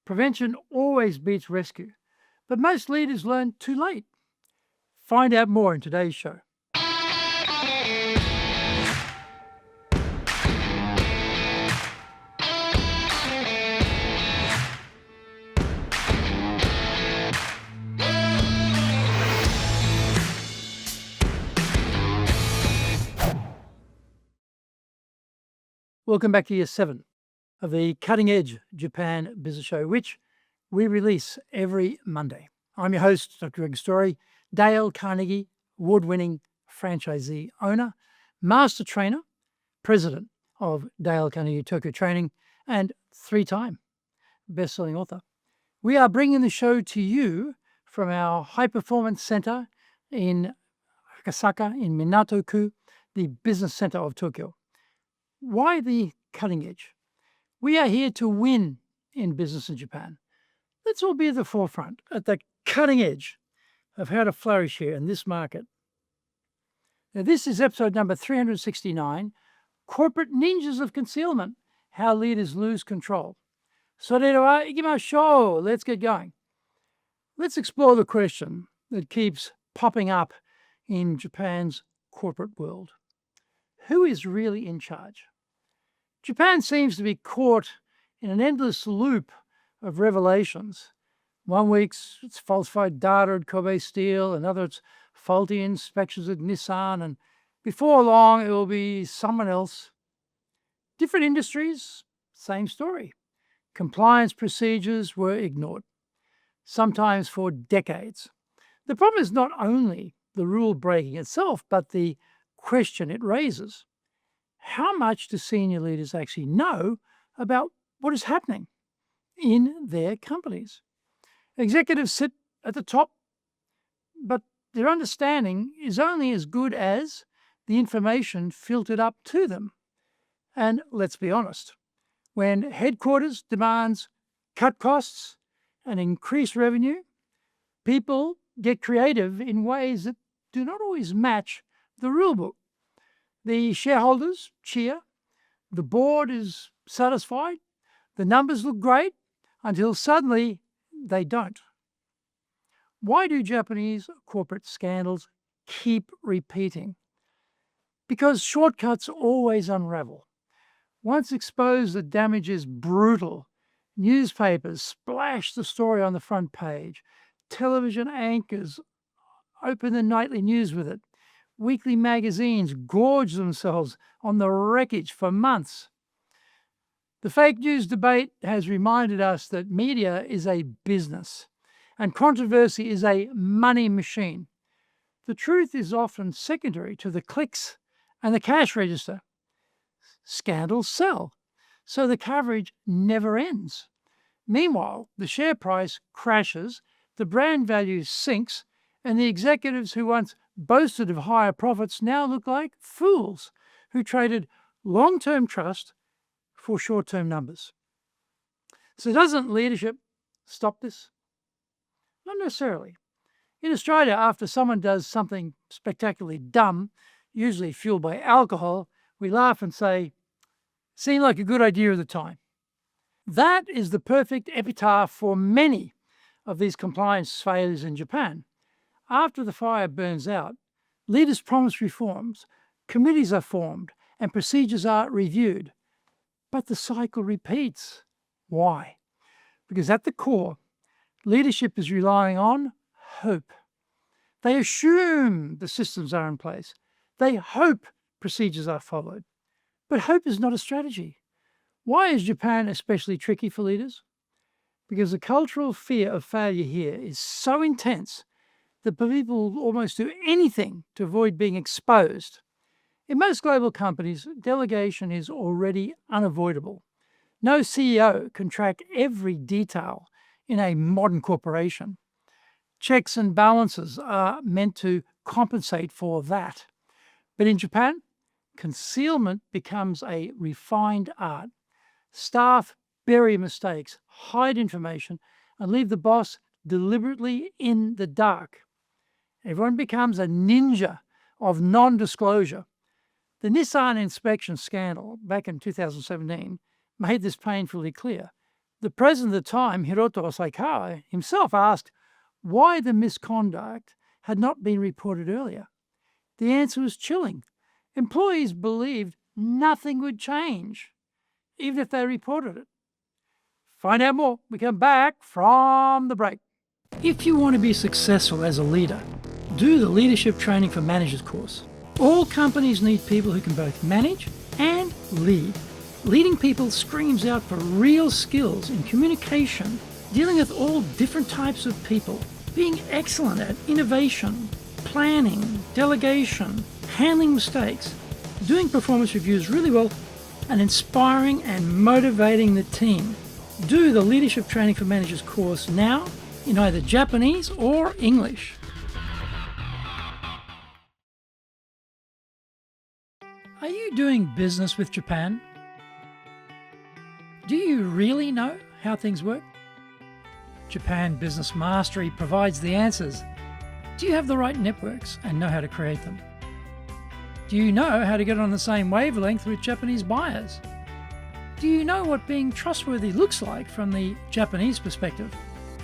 Prevention always beats rescue, but most leaders learn too late. Find out more in today's show. Welcome back to year 7 of the Cutting Edge Japan Business Show, which we release every Monday. I'm your host, Dr. Greg Story, Dale Carnegie, award-winning franchisee owner, master trainer, president of Dale Carnegie Tokyo Training, and 3-time best-selling author. We are bringing the show to you from our high-performance center in Akasaka in Minato-ku, the business center of Tokyo. Why the cutting edge? We are here to win in business in Japan. Let's all be at the forefront, at the cutting edge of how to flourish here in this market. Now, this is episode number 369, Corporate Ninjas of Concealment, How Leaders Lose Control. Soredewa ikimashou. Let's get going. Let's explore the question that keeps popping up in Japan's corporate world. Who is really in charge? Japan seems to be caught in an endless loop of revelations. One week it's falsified data at Kobe Steel, another it's faulty inspections at Nissan, and before long it will be someone else. Different industries, same story. Compliance procedures were ignored, sometimes for decades. The problem is not only the rule breaking itself, but the question it raises. How much do senior leaders actually know about what is happening in their companies? Executives sit at the top, but their understanding is only as good as the information filtered up to them. And let's be honest, when headquarters demands cut costs and increase revenue, people get creative in ways that do not always match the rule book. The shareholders cheer, the board is satisfied, the numbers look great, until suddenly they don't. Why do Japanese corporate scandals keep repeating? Because shortcuts always unravel. Once exposed, the damage is brutal. Newspapers splash the story on the front page. Television anchors open the nightly news with it. Weekly magazines gorge themselves on the wreckage for months. The fake news debate has reminded us that media is a business and controversy is a money machine. The truth is often secondary to the clicks and the cash register. Scandals sell, so the coverage never ends. Meanwhile, the share price crashes, the brand value sinks, and the executives who once boasted of higher profits now look like fools who traded long-term trust for short-term numbers. So doesn't leadership stop this? Not necessarily. In Australia, after someone does something spectacularly dumb, usually fueled by alcohol, we laugh and say, seemed like a good idea at the time. That is the perfect epitaph for many of these compliance failures in Japan. After the fire burns out, leaders promise reforms, committees are formed, and procedures are reviewed. But the cycle repeats. Why? Because at the core, leadership is relying on hope. They assume the systems are in place. They hope procedures are followed. But hope is not a strategy. Why is Japan especially tricky for leaders? Because the cultural fear of failure here is so intense that people will almost do anything to avoid being exposed. In most global companies, delegation is already unavoidable. No CEO can track every detail in a modern corporation. Checks and balances are meant to compensate for that. But in Japan, concealment becomes a refined art. Staff bury mistakes, hide information, and leave the boss deliberately in the dark. Everyone becomes a ninja of non-disclosure. The Nissan inspection scandal back in 2017 made this painfully clear. The president at the time, Hiroto Osakawa, himself asked why the misconduct had not been reported earlier. The answer was chilling. Employees believed nothing would change, even if they reported it. Find out more. We come back from the break. If you want to be successful as a leader, do the Leadership Training for Managers course. All companies need people who can both manage and lead. Leading people screams out for real skills in communication, dealing with all different types of people, being excellent at innovation, planning, delegation, handling mistakes, doing performance reviews really well, and inspiring and motivating the team. Do the Leadership Training for Managers course now in either Japanese or English. Are you doing business with Japan? Do you really know how things work? Japan Business Mastery provides the answers. Do you have the right networks and know how to create them? Do you know how to get on the same wavelength with Japanese buyers? Do you know what being trustworthy looks like from the Japanese perspective?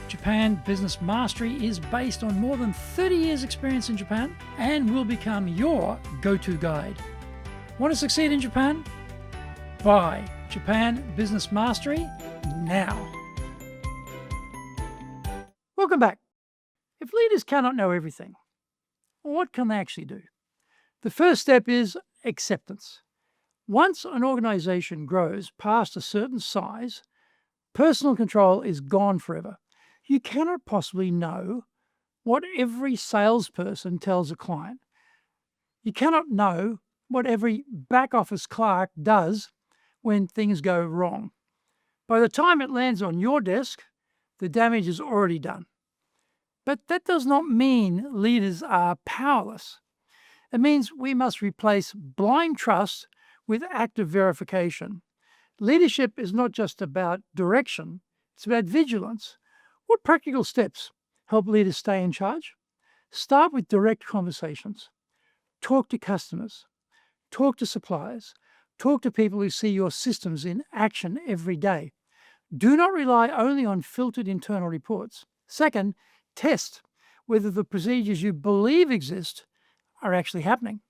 Japan Business Mastery is based on more than 30 years' experience in Japan and will become your go-to guide. Want to succeed in Japan? Buy Japan Business Mastery now. Welcome back. If leaders cannot know everything, what can they actually do? The first step is acceptance. Once an organization grows past a certain size, personal control is gone forever. You cannot possibly know what every salesperson tells a client. You cannot know what every back office clerk does when things go wrong. By the time it lands on your desk, the damage is already done. But that does not mean leaders are powerless. It means we must replace blind trust with active verification. Leadership is not just about direction, it's about vigilance. What practical steps help leaders stay in charge? Start with direct conversations. Talk to customers. Talk to suppliers. Talk to people who see your systems in action every day. Do not rely only on filtered internal reports. Second, test whether the procedures you believe exist are actually happening.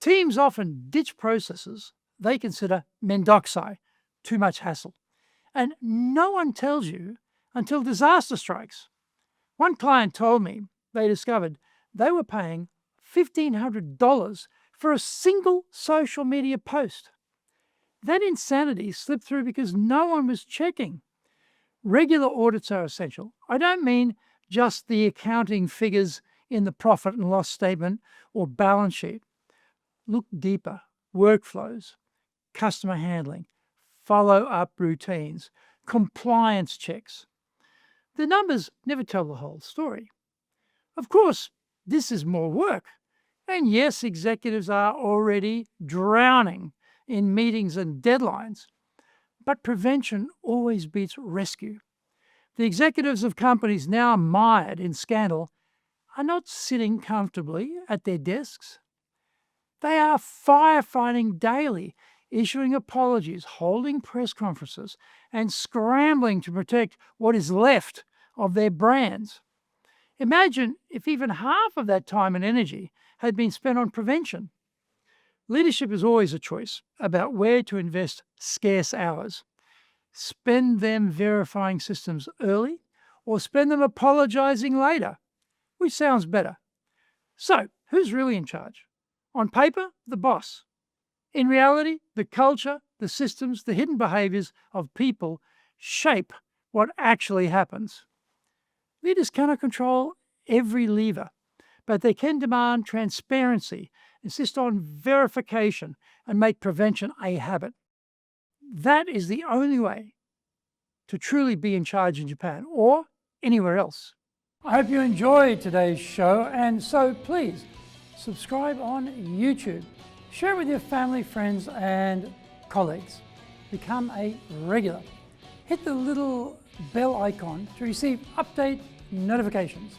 Teams often ditch processes they consider mendoxai, too much hassle. And no one tells you until disaster strikes. One client told me they discovered they were paying $1,500 for a single social media post. That insanity slipped through because no one was checking. Regular audits are essential. I don't mean just the accounting figures in the profit and loss statement or balance sheet. Look deeper. Workflows, customer handling, follow-up routines, compliance checks. The numbers never tell the whole story. Of course, this is more work. And yes, executives are already drowning in meetings and deadlines. But prevention always beats rescue. The executives of companies now mired in scandal are not sitting comfortably at their desks. They are firefighting daily, issuing apologies, holding press conferences, and scrambling to protect what is left of their brands. Imagine if even half of that time and energy had been spent on prevention. Leadership is always a choice about where to invest scarce hours. Spend them verifying systems early or spend them apologizing later. Which sounds better? So, who's really in charge? On paper, the boss. In reality, the culture, the systems, the hidden behaviors of people shape what actually happens. Leaders cannot control every lever, but they can demand transparency, insist on verification, and make prevention a habit. That is the only way to truly be in charge in Japan or anywhere else. I hope you enjoyed today's show, and so please subscribe on YouTube. Share it with your family, friends, and colleagues. Become a regular. Hit the little bell icon to receive update notifications.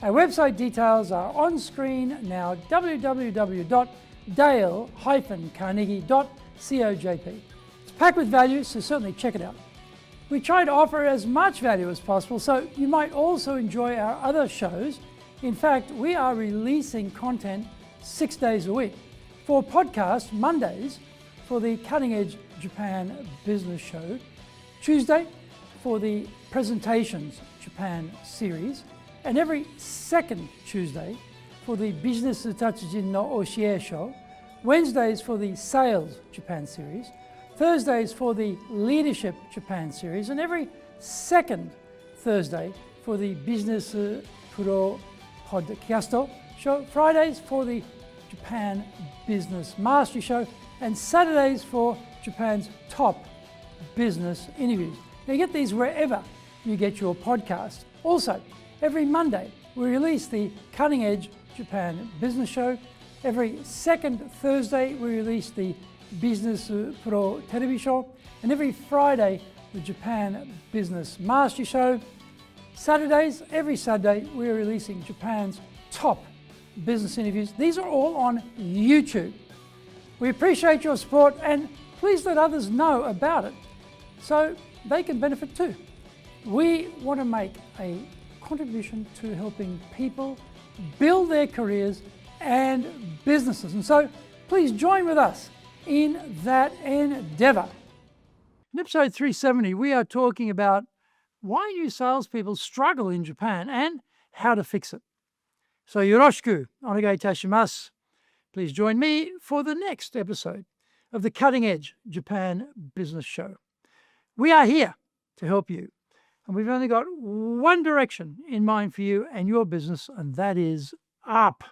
Our website details are on screen now, www.dale-carnegie.cojp. It's packed with value, so certainly check it out. We try to offer as much value as possible, so you might also enjoy our other shows. In fact, we are releasing content 6 days a week. For podcast, Mondays for the Cutting Edge Japan Business Show, Tuesday for the Presentations Japan series, and every second Tuesday for the Business Tatsujin no Oshie Show, Wednesdays for the Sales Japan series, Thursdays for the Leadership Japan series, and every second Thursday for the Business Pro Podcast show, Fridays for the Japan Business Mastery Show, and Saturdays for Japan's top business interviews. Now, you get these wherever you get your podcast. Also, every Monday we release the Cutting Edge Japan Business Show. Every second Thursday we release the Business Pro Television Show, and every Friday the Japan Business Mastery Show. Saturdays, every Saturday we're releasing Japan's top business interviews. These are all on YouTube. We appreciate your support, and please let others know about it so they can benefit too. We want to make a contribution to helping people build their careers and businesses, and so please join with us in that endeavor. In episode 370, we are talking about why new salespeople struggle in Japan and how to fix it. So yoroshiku onegai itashimasu. Please join me for the next episode of the Cutting Edge Japan Business Show. We are here to help you, and we've only got one direction in mind for you and your business, and that is up.